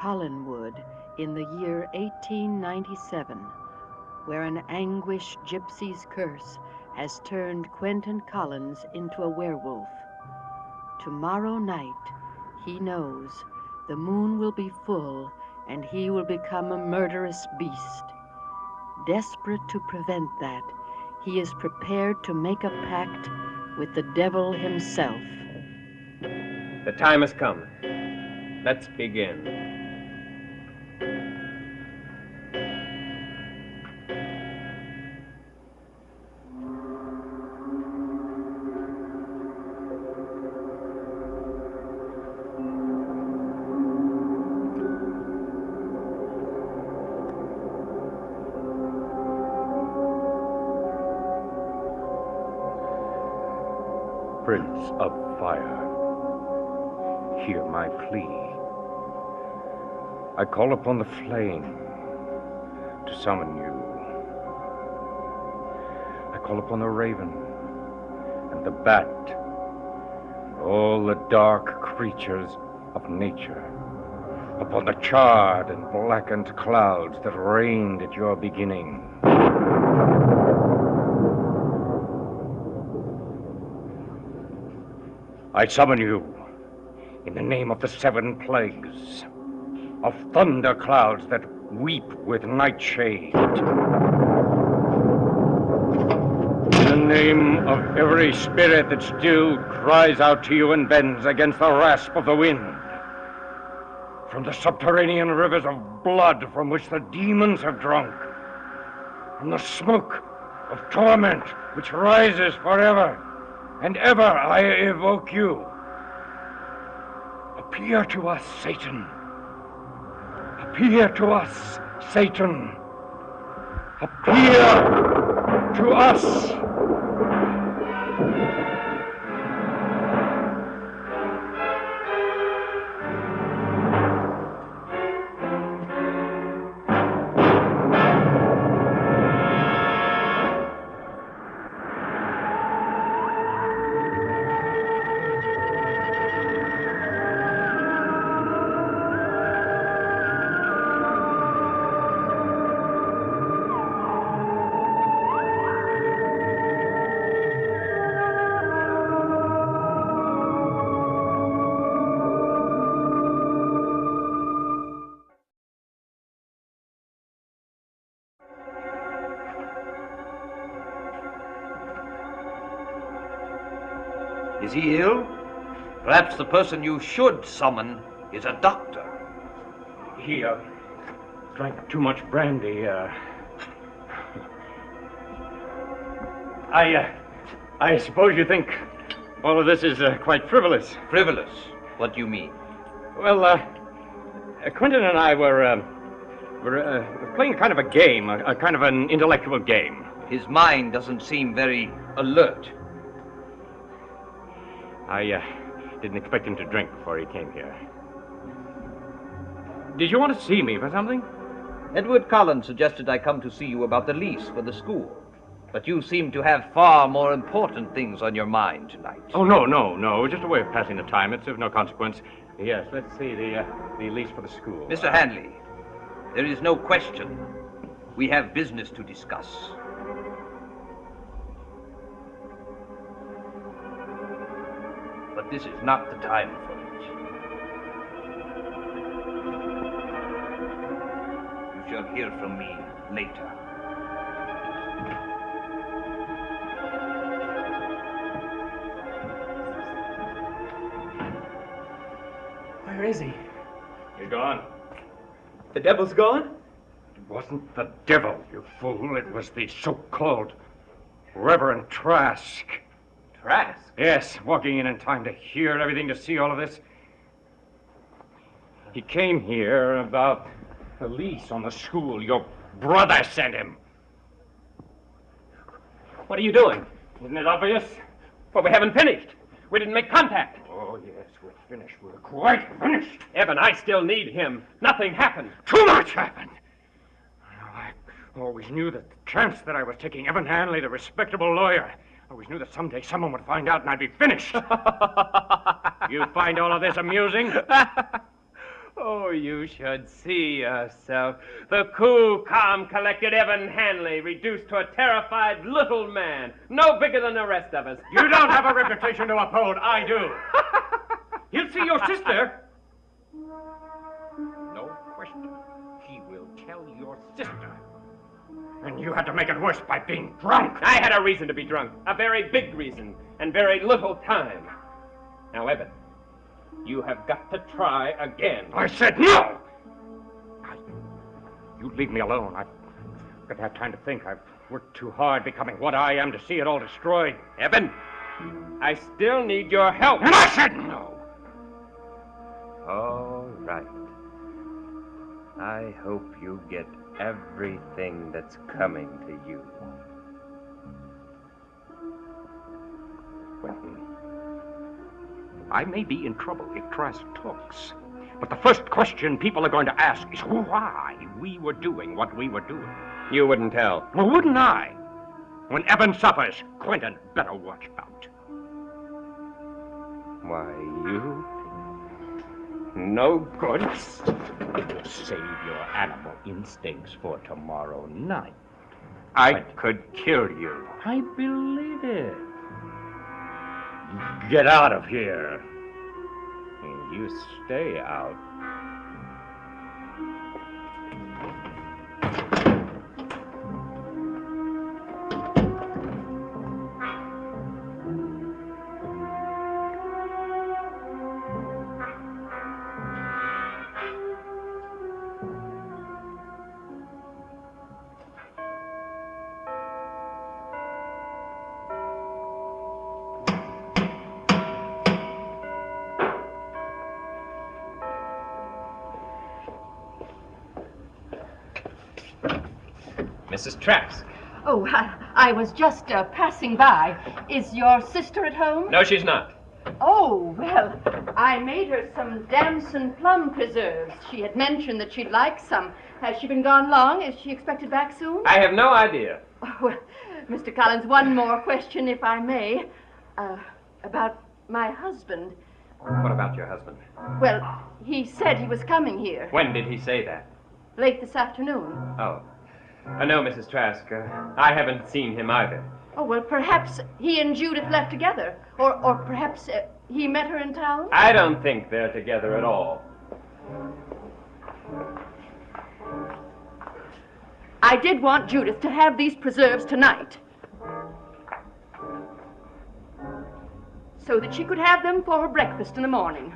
Collinwood in the year 1897, where an anguished gypsy's curse has turned Quentin Collins into a werewolf. Tomorrow night, he knows, the moon will be full and he will become a murderous beast. Desperate to prevent that, he is prepared to make a pact with the devil himself. The time has come. Let's begin. Prince of Fire, hear my plea. I call upon the flame to summon you. I call upon the raven and the bat, and all the dark creatures of nature, upon the charred and blackened clouds that reigned at your beginning. I summon you in the name of the 7 plagues, of thunder clouds that weep with nightshade, in the name of every spirit that still cries out to you and bends against the rasp of the wind, from the subterranean rivers of blood from which the demons have drunk, from the smoke of torment which rises forever and ever. I evoke you. Appear to us, Satan. Appear to us, Satan. Appear to us. Is he ill? Perhaps the person you should summon is a doctor. He, drank too much brandy, I suppose you think all of this is, quite frivolous. Frivolous? What do you mean? Well, Quentin and I were playing kind of a game, a kind of an intellectual game. His mind doesn't seem very alert. I didn't expect him to drink before he came here. Did you want to see me for something? Edward Collins suggested I come to see you about the lease for the school. But you seem to have far more important things on your mind tonight. Oh, no. Just a way of passing the time. It's of no consequence. Yes, let's see, the lease for the school. Mr. Hanley, there is no question. We have business to discuss. But this is not the time for it. You shall hear from me later. Where is he? He's gone. The devil's gone? It wasn't the devil, you fool. It was the so-called Reverend Trask. Trask? Yes, walking in time to hear everything, to see all of this. He came here about the lease on the school. Your brother sent him. What are you doing? Isn't it obvious? Well, we haven't finished. We didn't make contact. Oh, yes, we're finished. We're quite finished. Evan, I still need him. Nothing happened. Too much happened. I always knew that the chance that I was taking, Evan Hanley, the respectable lawyer, I always knew that someday someone would find out and I'd be finished. You find all of this amusing? Oh, you should see yourself. The cool, calm, collected Evan Hanley reduced to a terrified little man, no bigger than the rest of us. You don't have a reputation to uphold. I do. He'll see your sister. No question. He will tell your sister. And you had to make it worse by being drunk. I had a reason to be drunk. A very big reason. And very little time. Now, Evan, you have got to try again. I said no! You leave me alone. I've got to have time to think. I've worked too hard becoming what I am to see it all destroyed. Evan, I still need your help. And I said no! All right. I hope you get everything that's coming to you. Well, I may be in trouble if Trask talks. But the first question people are going to ask is why we were doing what we were doing. You wouldn't tell. Well, wouldn't I? When Evan suffers, Quentin better watch out. Why, you? No good. Save your animal instincts for tomorrow night. I could kill you. I believe it. Get out of here. And you stay out. Mrs. Trask. Oh, I was just passing by. Is your sister at home? No, she's not. Oh, well, I made her some damson plum preserves. She had mentioned that she'd like some. Has she been gone long? Is she expected back soon? I have no idea. Oh, well, Mr. Collins, one more question, if I may. About my husband. What about your husband? Well, he said he was coming here. When did he say that? Late this afternoon. Oh. No, Mrs. Trask. I haven't seen him either. Oh, well, perhaps he and Judith left together. Or perhaps he met her in town? I don't think they're together at all. I did want Judith to have these preserves tonight, so that she could have them for her breakfast in the morning.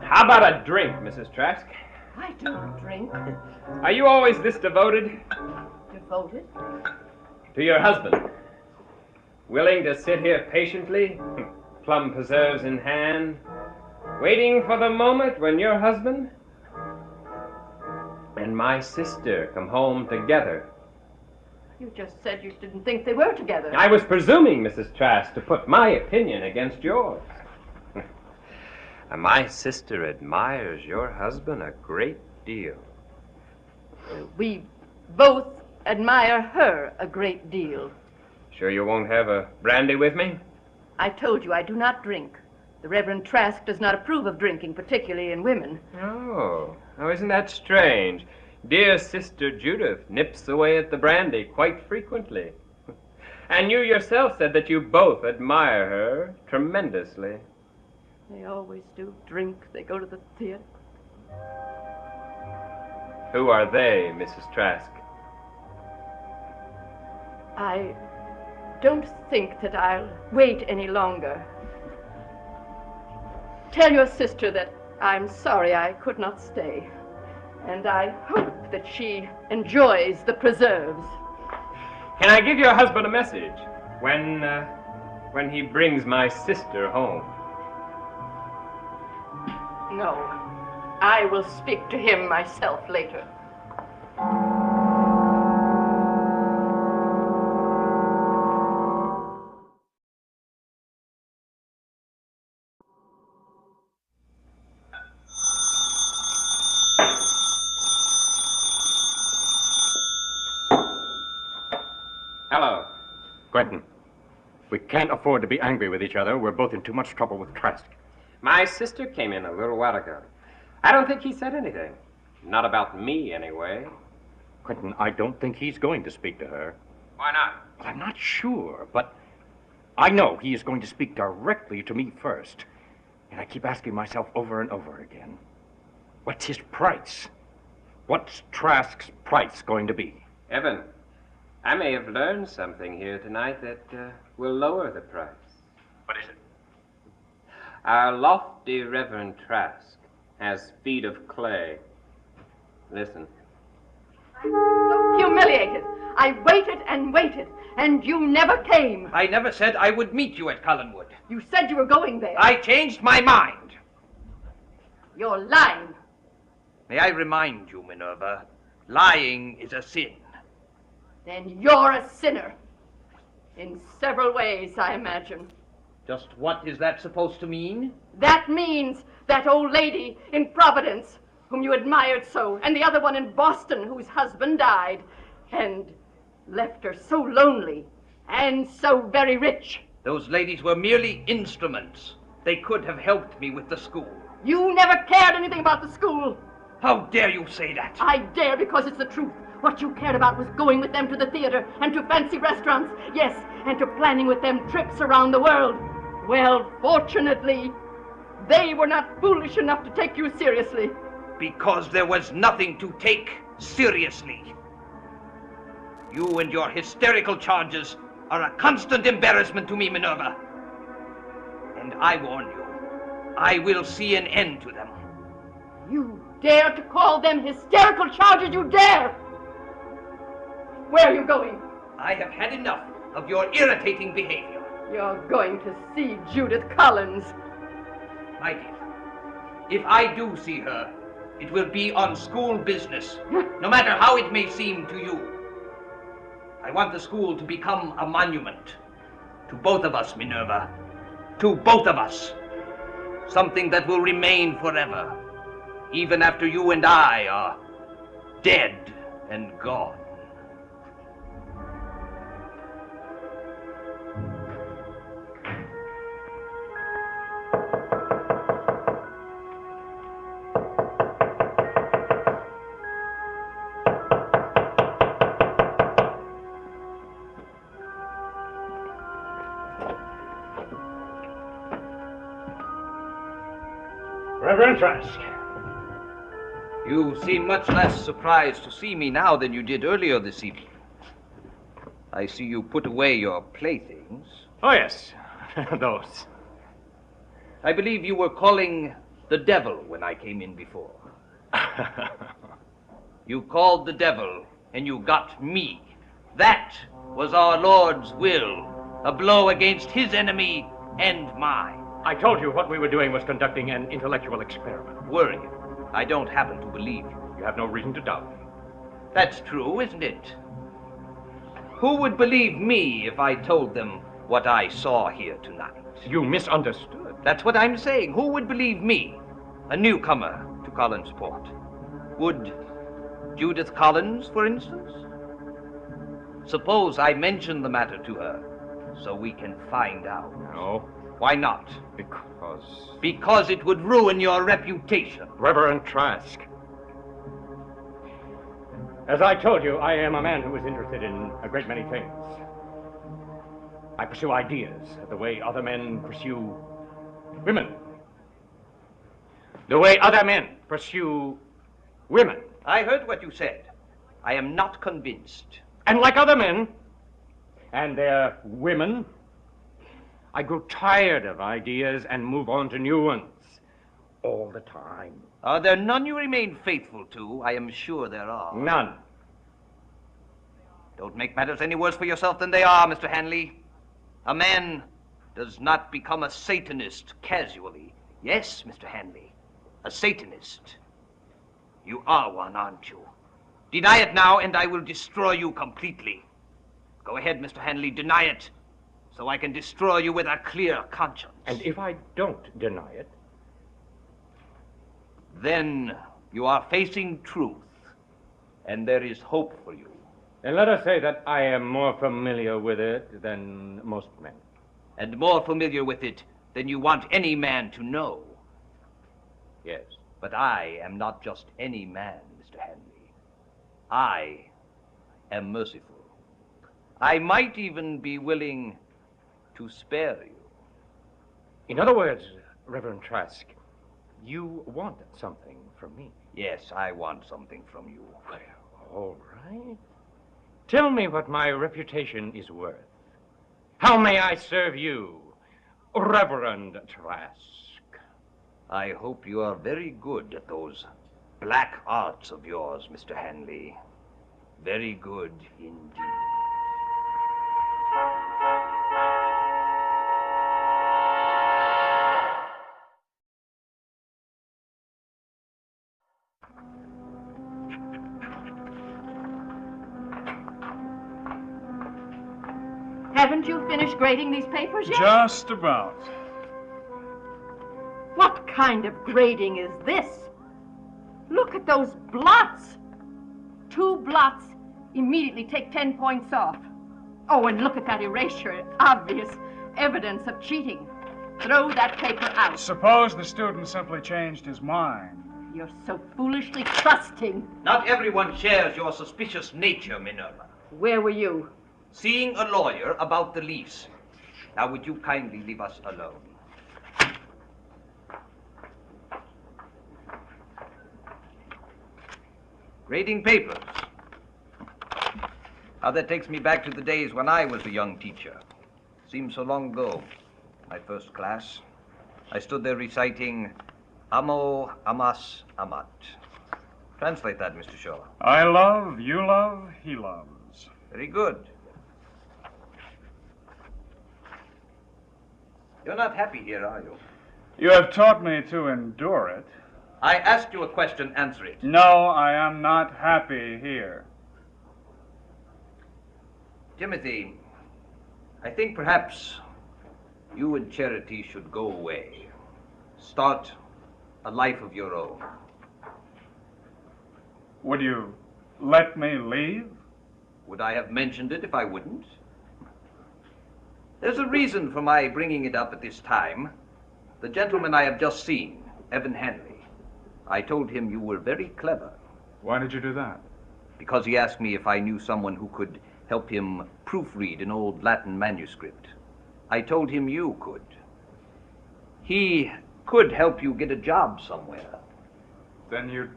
How about a drink, Mrs. Trask? I don't drink. Are you always this devoted? Devoted? To your husband? Willing to sit here patiently, plum preserves in hand, waiting for the moment when your husband and my sister come home together? You just said you didn't think they were together. I was presuming, Mrs. Trask, to put my opinion against yours. My sister admires your husband a great deal. We both admire her a great deal. Sure you won't have a brandy with me? I told you I do not drink. The Reverend Trask does not approve of drinking, particularly in women. Oh, isn't that strange? Dear Sister Judith nips away at the brandy quite frequently. And you yourself said that you both admire her tremendously. They always do drink. They go to the theater. Who are they, Mrs. Trask? I don't think that I'll wait any longer. Tell your sister that I'm sorry I could not stay. And I hope that she enjoys the preserves. Can I give your husband a message when he brings my sister home? No, I will speak to him myself later. Hello. Quentin, we can't afford to be angry with each other. We're both in too much trouble with Trask. My sister came in a little while ago. I don't think he said anything. Not about me, anyway. Quentin, I don't think he's going to speak to her. Why not? Well, I'm not sure, but I know he is going to speak directly to me first. And I keep asking myself over and over again, what's his price? What's Trask's price going to be? Evan, I may have learned something here tonight that will lower the price. What is it? Our lofty Reverend Trask has feet of clay. Listen. I'm so humiliated. I waited and waited, and you never came. I never said I would meet you at Collinwood. You said you were going there. I changed my mind. You're lying. May I remind you, Minerva, lying is a sin. Then you're a sinner. In several ways, I imagine. Just what is that supposed to mean? That means that old lady in Providence, whom you admired so, and the other one in Boston, whose husband died, and left her so lonely and so very rich. Those ladies were merely instruments. They could have helped me with the school. You never cared anything about the school. How dare you say that? I dare because it's the truth. What you cared about was going with them to the theater and to fancy restaurants. Yes, and to planning with them trips around the world. Well, fortunately, they were not foolish enough to take you seriously. Because there was nothing to take seriously. You and your hysterical charges are a constant embarrassment to me, Minerva. And I warn you, I will see an end to them. You dare to call them hysterical charges, you dare! Where are you going? I have had enough of your irritating behavior. You're going to see Judith Collins. My dear, if I do see her, it will be on school business, no matter how it may seem to you. I want the school to become a monument to both of us, Minerva. To both of us. Something that will remain forever, even after you and I are dead and gone. Reverend Trask. You seem much less surprised to see me now than you did earlier this evening. I see you put away your playthings. Oh, yes. Those. I believe you were calling the devil when I came in before. You called the devil, and you got me. That was our Lord's will, a blow against his enemy and mine. I told you what we were doing was conducting an intellectual experiment. Were you? I don't happen to believe you. You have no reason to doubt me. That's true, isn't it? Who would believe me if I told them what I saw here tonight? You misunderstood. That's what I'm saying. Who would believe me, a newcomer to Collinsport? Would Judith Collins, for instance? Suppose I mention the matter to her so we can find out. No. Why not? Because... Because it would ruin your reputation. Reverend Trask. As I told you, I am a man who is interested in a great many things. I pursue ideas the way other men pursue women. The way other men pursue women. I heard what you said. I am not convinced. And like other men and their women, I grow tired of ideas and move on to new ones all the time. Are there none you remain faithful to? I am sure there are. None. Don't make matters any worse for yourself than they are, Mr. Hanley. A man does not become a Satanist casually. Yes, Mr. Hanley, a Satanist. You are one, aren't you? Deny it now, and I will destroy you completely. Go ahead, Mr. Hanley, deny it, so I can destroy you with a clear conscience. And if I don't deny it? Then you are facing truth, and there is hope for you. Then let us say that I am more familiar with it than most men. And more familiar with it than you want any man to know. Yes. But I am not just any man, Mr. Hanley. I am merciful. I might even be willing to spare you. In other words, Reverend Trask, you want something from me. Yes, I want something from you. Well, all right. Tell me what my reputation is worth. How may I serve you, Reverend Trask? I hope you are very good at those black arts of yours, Mr. Hanley. Very good indeed. Haven't you finished grading these papers yet? Just about. What kind of grading is this? Look at those blots. 2 blots. Immediately take 10 points off. Oh, and look at that erasure. Obvious evidence of cheating. Throw that paper out. Suppose the student simply changed his mind. You're so foolishly trusting. Not everyone shares your suspicious nature, Minerva. Where were you? Seeing a lawyer about the lease. Now, would you kindly leave us alone? Grading papers. Now, that takes me back to the days when I was a young teacher. Seems so long ago. My first class. I stood there reciting Amo, Amas, Amat. Translate that, Mr. Shaw. I love, you love, he loves. Very good. You're not happy here, are you? You have taught me to endure it. I asked you a question, answer it. No, I am not happy here. Timothy, I think perhaps you and Charity should go away. Start a life of your own. Would you let me leave? Would I have mentioned it if I wouldn't? There's a reason for my bringing it up at this time. The gentleman I have just seen, Evan Hanley. I told him you were very clever. Why did you do that? Because he asked me if I knew someone who could help him proofread an old Latin manuscript. I told him you could. He could help you get a job somewhere. Then you'd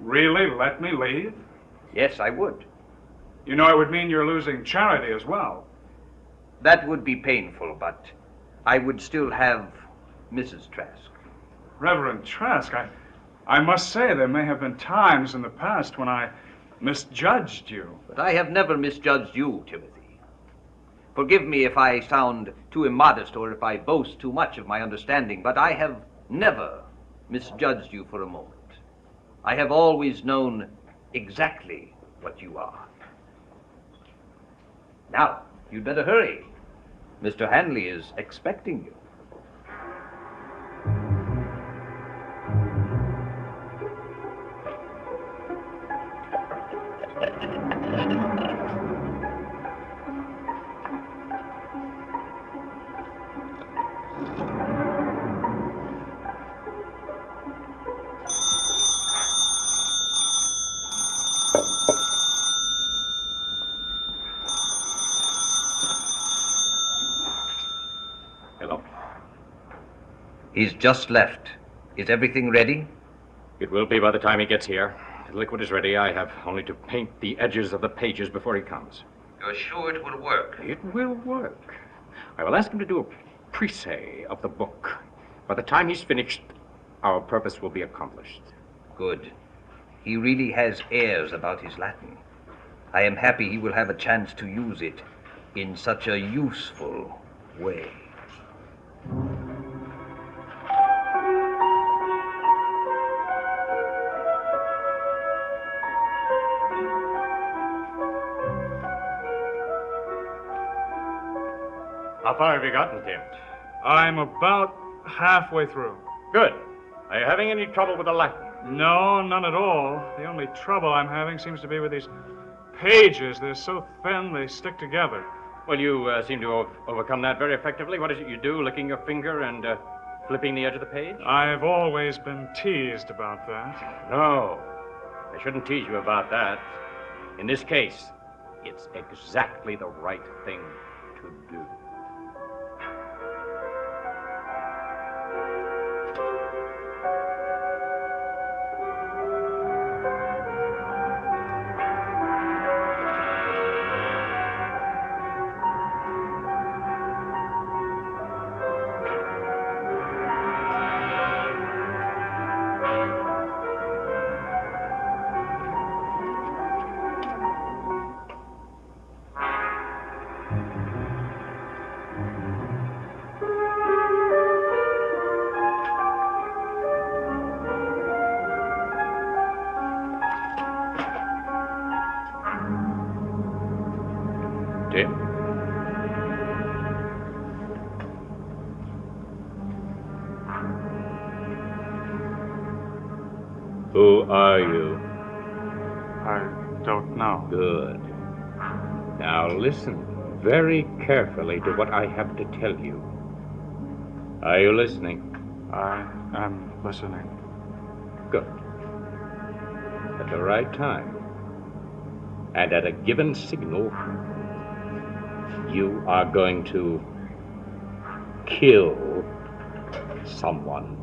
really let me leave? Yes, I would. You know, it would mean you're losing Charity as well. That would be painful, but I would still have Mrs. Trask. Reverend Trask, I must say there may have been times in the past when I misjudged you. But I have never misjudged you, Timothy. Forgive me if I sound too immodest or if I boast too much of my understanding, but I have never misjudged you for a moment. I have always known exactly what you are. Now, you'd better hurry. Mr. Hanley is expecting you. He's just left. Is everything ready? It will be by the time he gets here. The liquid is ready. I have only to paint the edges of the pages before he comes. You're sure it will work? It will work. I will ask him to do a précis of the book. By the time he's finished, our purpose will be accomplished. Good. He really has airs about his Latin. I am happy he will have a chance to use it in such a useful way. How far have you gotten, Tim? I'm about halfway through. Good. Are you having any trouble with the Latin? No, none at all. The only trouble I'm having seems to be with these pages. They're so thin they stick together. Well, you seem to have overcome that very effectively. What is it you do, licking your finger and Flipping the edge of the page? I've always been teased about that. No. They shouldn't tease you about that. In this case, it's exactly the right thing to do. Who are you? I don't know. Good. Now listen very carefully to what I have to tell you. Are you listening? I am listening. Good. At the right time, and at a given signal, you are going to kill someone.